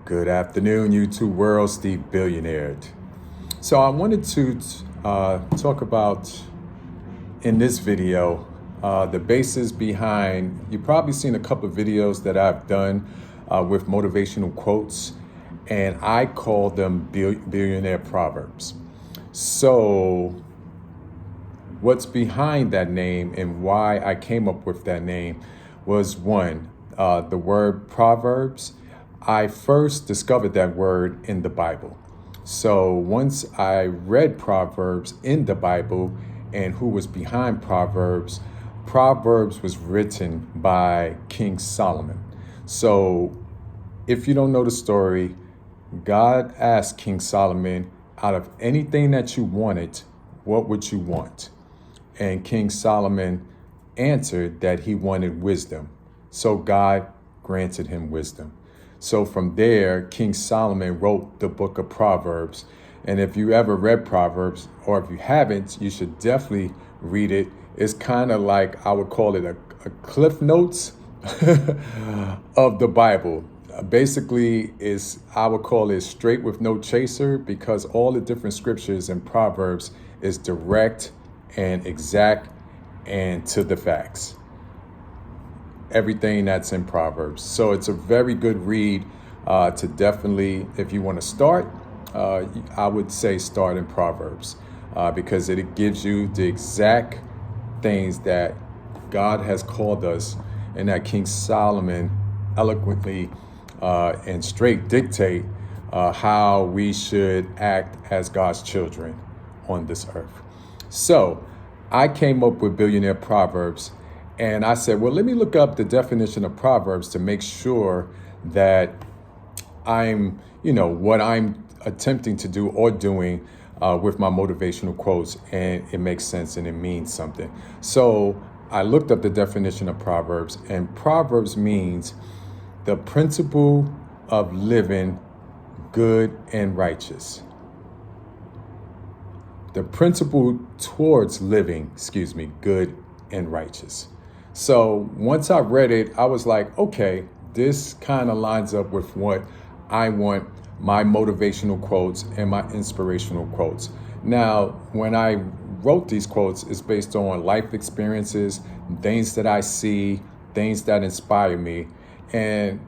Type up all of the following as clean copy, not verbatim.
Good afternoon, YouTube world. Steve Billionaird. So I wanted to talk about in this video the basis behind. You've probably seen a couple of videos that I've done with motivational quotes, and I call them Billionaird Proverbs. So what's behind that name and why I came up with that name was one, the word Proverbs. I first discovered that word in the Bible. So once I read Proverbs in the Bible and who was behind Proverbs, Proverbs was written by King Solomon. So if you don't know the story, God asked King Solomon, out of anything that you wanted, what would you want? And King Solomon answered that he wanted wisdom. So God granted him wisdom. So from there, King Solomon wrote the book of Proverbs. And if you ever read Proverbs, or if you haven't, you should definitely read it. It's kind of like, I would call it a Cliff Notes of the Bible. Basically, I would call it straight with no chaser, because all the different scriptures in Proverbs is direct and exact and to the facts. Everything that's in Proverbs. So it's a very good read to definitely, if you want to start, I would say start in Proverbs because it gives you the exact things that God has called us, and that King Solomon eloquently and straight dictate how we should act as God's children on this earth. So I came up with Billionaird Proverbs. And I said, well, let me look up the definition of Proverbs to make sure that I'm, what I'm attempting to do or doing with my motivational quotes, and it makes sense and it means something. So I looked up the definition of Proverbs, and Proverbs means the principle of living good and righteous. The principle towards living, good and righteous. So once I read it, I was like, okay, this kind of lines up with what I want my motivational quotes and my inspirational quotes. Now, when I wrote these quotes, it's based on life experiences, things that I see, things that inspire me. And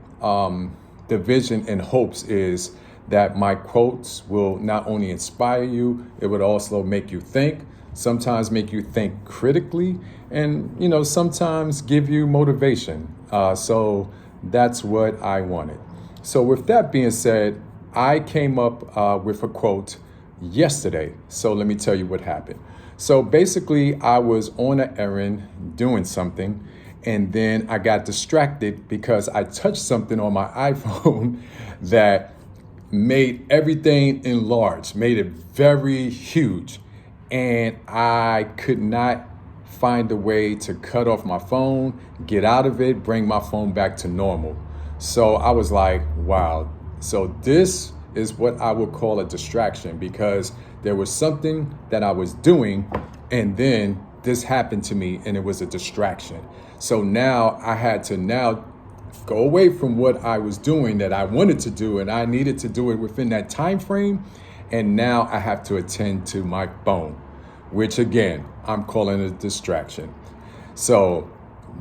the vision and hopes is that my quotes will not only inspire you, it would also make you think, sometimes make you think critically, and, sometimes give you motivation. So that's what I wanted. So with that being said, I came up with a quote yesterday. So let me tell you what happened. So basically, I was on an errand doing something, and then I got distracted because I touched something on my iPhone that made everything enlarged, made it very huge. And I could not find a way to cut off my phone, get out of it, bring my phone back to normal. So I was like, wow. So this is what I would call a distraction, because there was something that I was doing, and then this happened to me, and it was a distraction. So now I had to go away from what I was doing that I wanted to do, and I needed to do it within that time frame. And now I have to attend to my phone, which again, I'm calling a distraction. So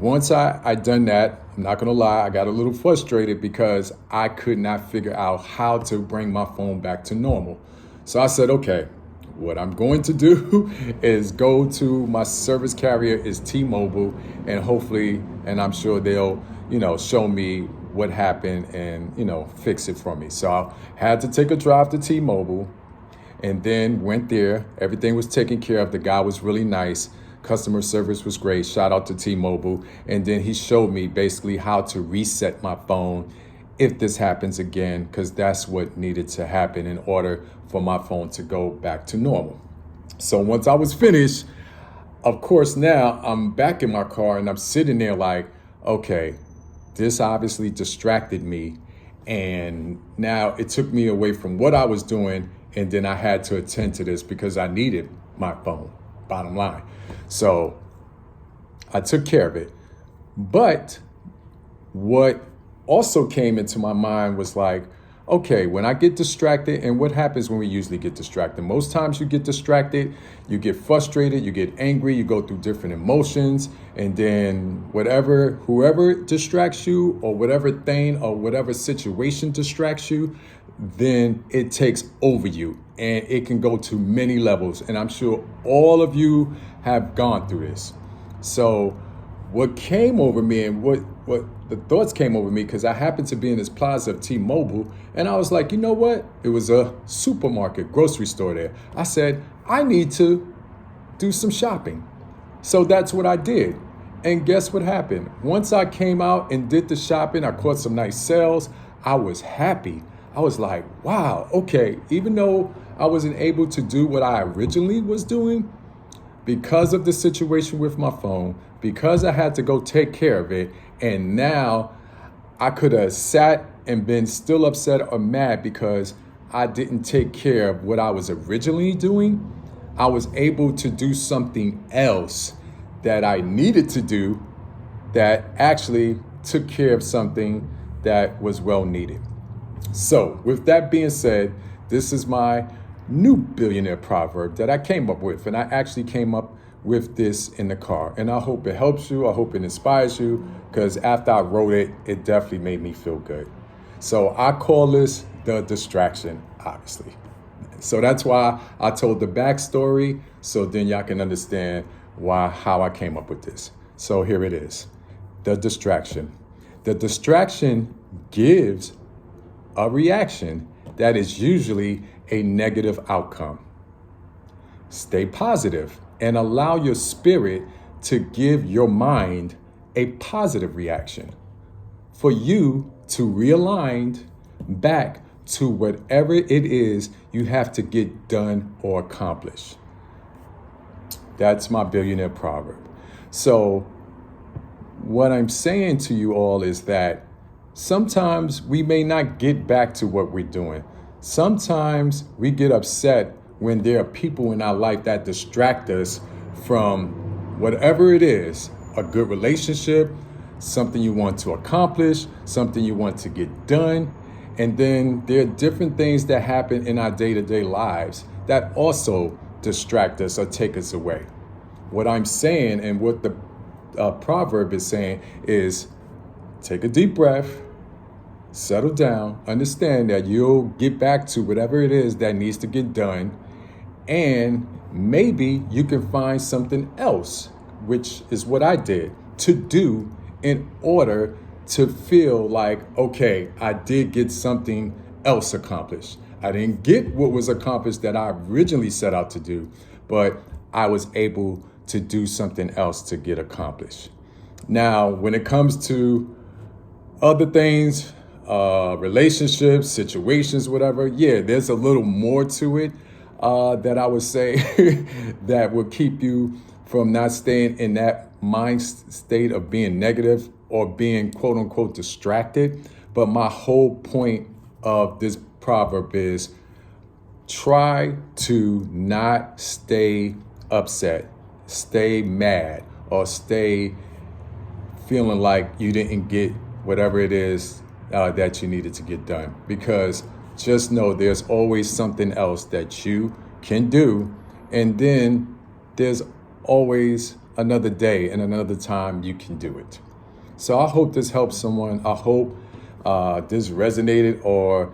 once I done that, I'm not gonna lie, I got a little frustrated because I could not figure out how to bring my phone back to normal. So I said, okay, what I'm going to do is go to my service carrier is T-Mobile, and hopefully, and I'm sure they'll, show me what happened and, fix it for me. So I had to take a drive to T-Mobile, and then went there. Everything was taken care of. The guy was really nice. Customer service was great. Shout out to T-Mobile. And then he showed me basically how to reset my phone if this happens again, because that's what needed to happen in order for my phone to go back to normal. So once I was finished, of course, now I'm back in my car and I'm sitting there like, okay, this obviously distracted me. And now it took me away from what I was doing. And then I had to attend to this because I needed my phone, bottom line. So I took care of it. But what also came into my mind was like, okay, when I get distracted, and what happens when we usually get distracted? Most times you get distracted, you get frustrated, you get angry, you go through different emotions, and then whoever distracts you, or whatever thing or whatever situation distracts you, then it takes over you, and it can go to many levels. And I'm sure all of you have gone through this. So what came over me, and what the thoughts came over me, because I happened to be in this plaza of T-Mobile, and I was like, you know what? It was a supermarket, grocery store there. I said, I need to do some shopping. So that's what I did. And guess what happened? Once I came out and did the shopping, I caught some nice sales. I was happy. I was like, wow, okay, even though I wasn't able to do what I originally was doing, because of the situation with my phone, because I had to go take care of it, and now I could have sat and been still upset or mad because I didn't take care of what I was originally doing, I was able to do something else that I needed to do that actually took care of something that was well needed. So with that being said, this is my new billionaire proverb that I came up with. And I actually came up with this in the car. And I hope it helps you. I hope it inspires you, because after I wrote it, it definitely made me feel good. So I call this the distraction, obviously. So that's why I told the backstory, so then y'all can understand how I came up with this. So here it is, the distraction. The distraction gives a reaction that is usually a negative outcome. Stay positive and allow your spirit to give your mind a positive reaction for you to realign back to whatever it is you have to get done or accomplish. That's my billionaire proverb. So what I'm saying to you all is that sometimes we may not get back to what we're doing. Sometimes we get upset when there are people in our life that distract us from whatever it is, a good relationship, something you want to accomplish, something you want to get done. And then there are different things that happen in our day-to-day lives that also distract us or take us away. What I'm saying, and what the proverb is saying, is take a deep breath, settle down, understand that you'll get back to whatever it is that needs to get done, and maybe you can find something else, which is what I did, to do in order to feel like, okay, I did get something else accomplished. I didn't get what was accomplished that I originally set out to do, but I was able to do something else to get accomplished. Now, when it comes to other things, relationships, situations, whatever, yeah, there's a little more to it that I would say that will keep you from not staying in that mind state of being negative or being quote unquote distracted. But my whole point of this proverb is try to not stay upset, stay mad, or stay feeling like you didn't get whatever it is that you needed to get done. Because just know there's always something else that you can do. And then there's always another day and another time you can do it. So I hope this helps someone. I hope this resonated or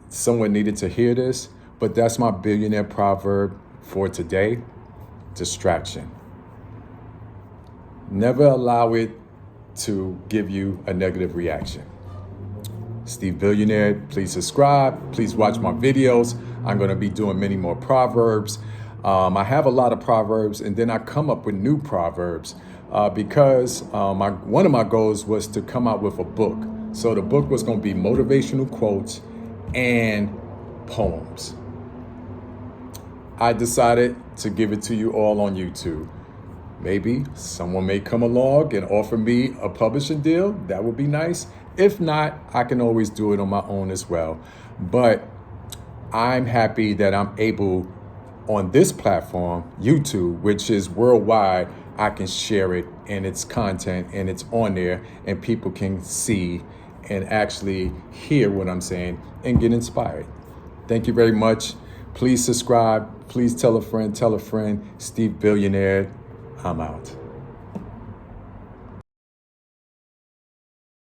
someone needed to hear this. But that's my billionaire proverb for today: distraction. Never allow it to give you a negative reaction. Steve Billionaird, please subscribe. Please watch my videos. I'm going to be doing many more proverbs. I have a lot of proverbs, and then I come up with new proverbs because one of my goals was to come out with a book. So the book was going to be motivational quotes and poems. I decided to give it to you all on YouTube. Maybe someone may come along and offer me a publishing deal. That would be nice. If not, I can always do it on my own as well. But I'm happy that I'm able, on this platform, YouTube, which is worldwide, I can share it and its content, and it's on there and people can see and actually hear what I'm saying and get inspired. Thank you very much. Please subscribe. Please tell a friend. Steve Billionaird. I'm out.